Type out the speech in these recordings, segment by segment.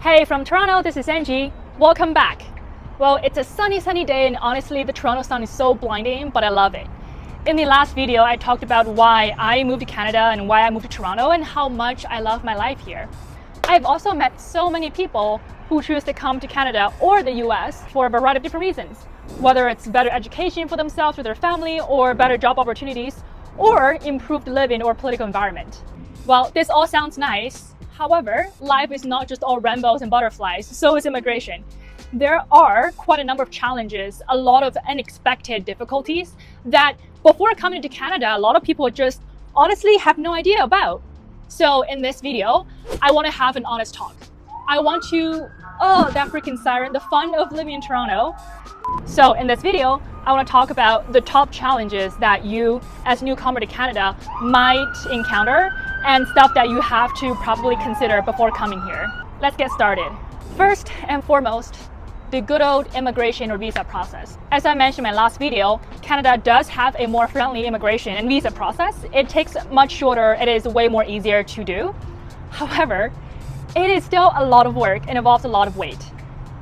Hey, from Toronto, this is Angie. Welcome back. Well, it's a sunny day, and honestly, the Toronto sun is so blinding, but I love it. In the last video, I talked about why I moved to Canada and why I moved to Toronto and how much I love my life here. I've also met so many people who choose to come to Canada or the US for a variety of different reasons, whether it's better education for themselves or their family, or better job opportunities, or improved living or political environment. Well, this all sounds nice. However, life is not just all rainbows and butterflies, so is immigration. There are quite a number of challenges, a lot of unexpected difficulties that before coming to Canada, a lot of people just honestly have no idea about. So in this video, I want to have an honest talk. I want to, that freaking siren, the fun of living in Toronto. So in this video, I want to talk about the top challenges that you as a newcomer to Canada might encounter and stuff that you have to probably consider before coming here. Let's get started. First and foremost, the good old immigration or visa process. As I mentioned in my last video, Canada does have a more friendly immigration and visa process. It takes much shorter, it is way more easier to do. However, it is still a lot of work and involves a lot of wait.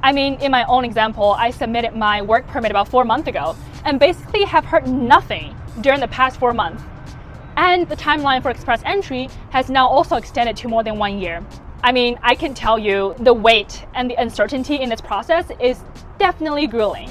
I mean, in my own example, I submitted my work permit about 4 months ago and basically have heard nothing during the past 4 months. And the timeline for express entry has now also extended to more than 1 year. I mean, I can tell you the wait and the uncertainty in this process is definitely grueling.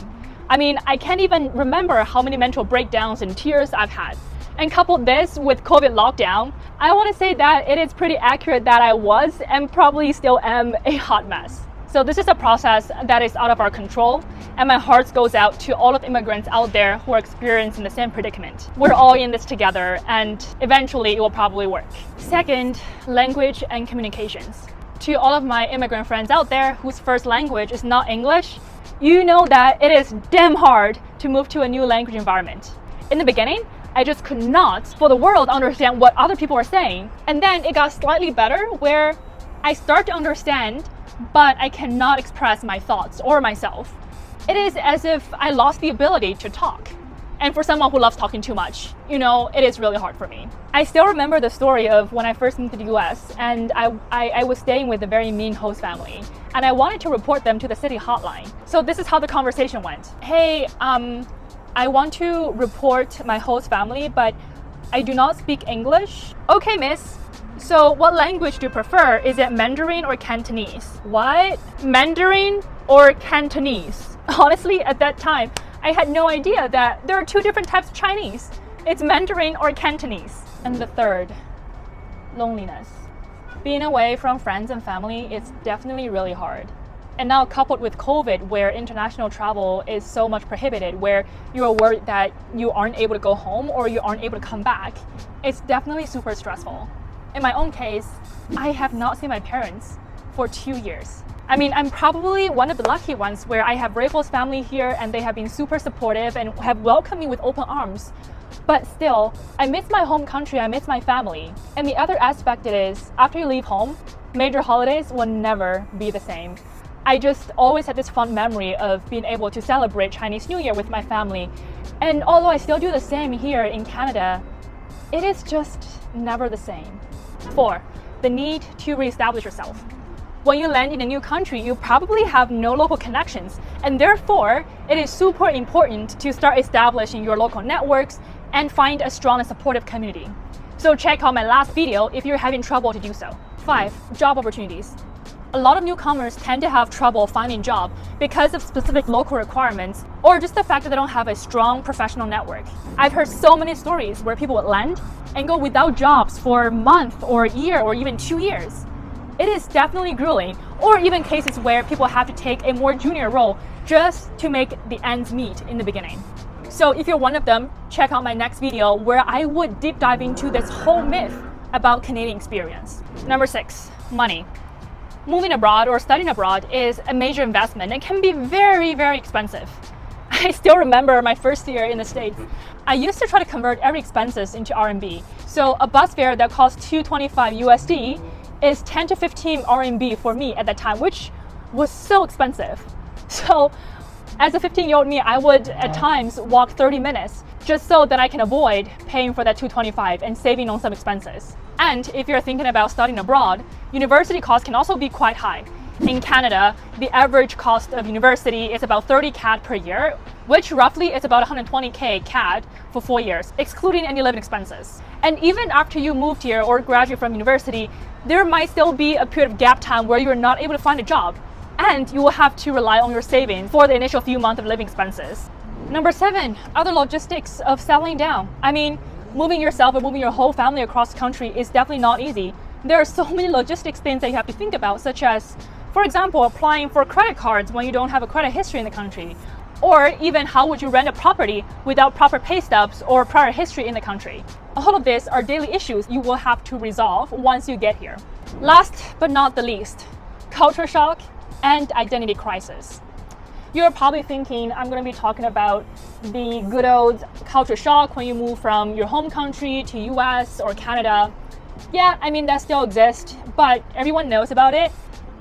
I mean, I can't even remember how many mental breakdowns and tears I've had. And couple this with COVID lockdown, I want to say that it is pretty accurate that I was and probably still am a hot mess. So this is a process that is out of our control, and my heart goes out to all of the immigrants out there who are experiencing the same predicament. We're all in this together, and eventually it will probably work. Second, language and communications. To all of my immigrant friends out there whose first language is not English, you know that it is damn hard to move to a new language environment. In the beginning, I just could not for the world understand what other people are saying. And then it got slightly better where I start to understand, but I cannot express my thoughts or myself. It is as if I lost the ability to talk. And for someone who loves talking too much, you know, it is really hard for me. I still remember the story of when I first moved to the US and I was staying with a very mean host family and I wanted to report them to the city hotline. So this is how the conversation went. Hey, I want to report my host family, but I do not speak English. Okay, miss. So what language do you prefer? Is it Mandarin or Cantonese? What? Mandarin or Cantonese? Honestly, at that time, I had no idea that there are two different types of Chinese. It's Mandarin or Cantonese. And the third, loneliness. Being away from friends and family is definitely really hard. And now coupled with COVID, where international travel is so much prohibited, where you are worried that you aren't able to go home or you aren't able to come back, it's definitely super stressful. In my own case, I have not seen my parents for 2 years. I mean, I'm probably one of the lucky ones where I have very close family here and they have been super supportive and have welcomed me with open arms. But still, I miss my home country, I miss my family. And the other aspect is, after you leave home, major holidays will never be the same. I just always had this fond memory of being able to celebrate Chinese New Year with my family. And although I still do the same here in Canada, it is just never the same. 4, the need to reestablish yourself. When you land in a new country, you probably have no local connections, and therefore, it is super important to start establishing your local networks and find a strong and supportive community. So check out my last video if you're having trouble to do so. 5, job opportunities. A lot of newcomers tend to have trouble finding a job because of specific local requirements or just the fact that they don't have a strong professional network. I've heard so many stories where people would land and go without jobs for a month or a year or even 2 years. It is definitely grueling, or even cases where people have to take a more junior role just to make the ends meet in the beginning. So if you're one of them, check out my next video where I would deep dive into this whole myth about Canadian experience. Number 6, money. Moving abroad or studying abroad is a major investment and can be very, very expensive. I still remember my first year in the States. I used to try to convert every expenses into RMB. So a bus fare that costs $2.25 USD is 10 to 15 RMB for me at that time, which was so expensive. So as a 15-year-old me, I would at times walk 30 minutes just so that I can avoid paying for that $2.25 and saving on some expenses. And if you're thinking about studying abroad, university costs can also be quite high. In Canada, the average cost of university is about 30 CAD per year, which roughly is about 120K CAD for 4 years, excluding any living expenses. And even after you moved here or graduate from university, there might still be a period of gap time where you're not able to find a job, and you will have to rely on your savings for the initial few months of living expenses. Number 7, other logistics of settling down. I mean, moving yourself or moving your whole family across the country is definitely not easy. There are so many logistics things that you have to think about, such as, for example, applying for credit cards when you don't have a credit history in the country, or even how would you rent a property without proper pay stubs or prior history in the country. All of these are daily issues you will have to resolve once you get here. Last but not the least, culture shock and identity crisis. You're probably thinking I'm going to be talking about the good old culture shock when you move from your home country to US or Canada. Yeah, I mean, that still exists, but everyone knows about it.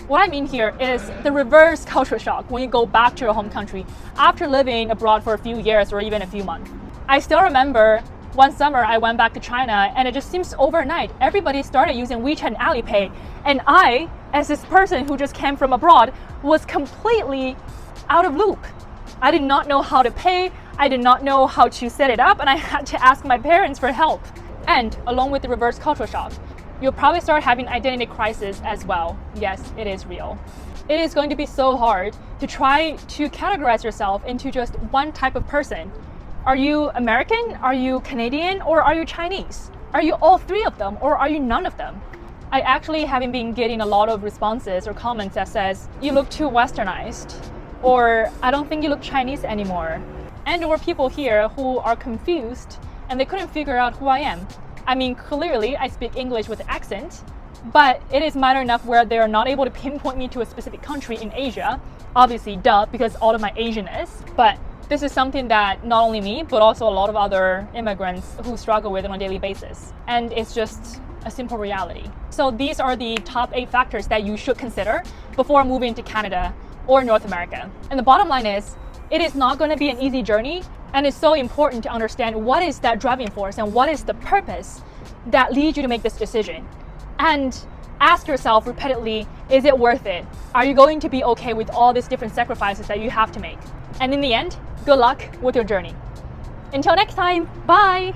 What I mean here is the reverse culture shock when you go back to your home country after living abroad for a few years or even a few months. I still remember one summer I went back to China, and it just seems overnight everybody started using WeChat and Alipay, and I, as this person who just came from abroad, was completely out of loop. I did not know how to pay, I did not know how to set it up, and I had to ask my parents for help. And along with the reverse cultural shock, you'll probably start having identity crisis as well. Yes, it is real. It is going to be so hard to try to categorize yourself into just one type of person. Are you American? Are you Canadian? Or are you Chinese? Are you all three of them, or are you none of them? I actually haven't been getting a lot of responses or comments that says, you look too westernized, or I don't think you look Chinese anymore. And there were people here who are confused and they couldn't figure out who I am. I mean, clearly I speak English with accent, but it is minor enough where they are not able to pinpoint me to a specific country in Asia. Obviously, duh, because all of my Asianness. But this is something that not only me, but also a lot of other immigrants who struggle with on a daily basis. And it's just a simple reality. So these are the top 8 factors that you should consider before moving to Canada or North America. And the bottom line is, it is not going to be an easy journey, and it's so important to understand what is that driving force and what is the purpose that leads you to make this decision. And ask yourself repeatedly, is it worth it? Are you going to be okay with all these different sacrifices that you have to make? And in the end, good luck with your journey. Until next time, bye!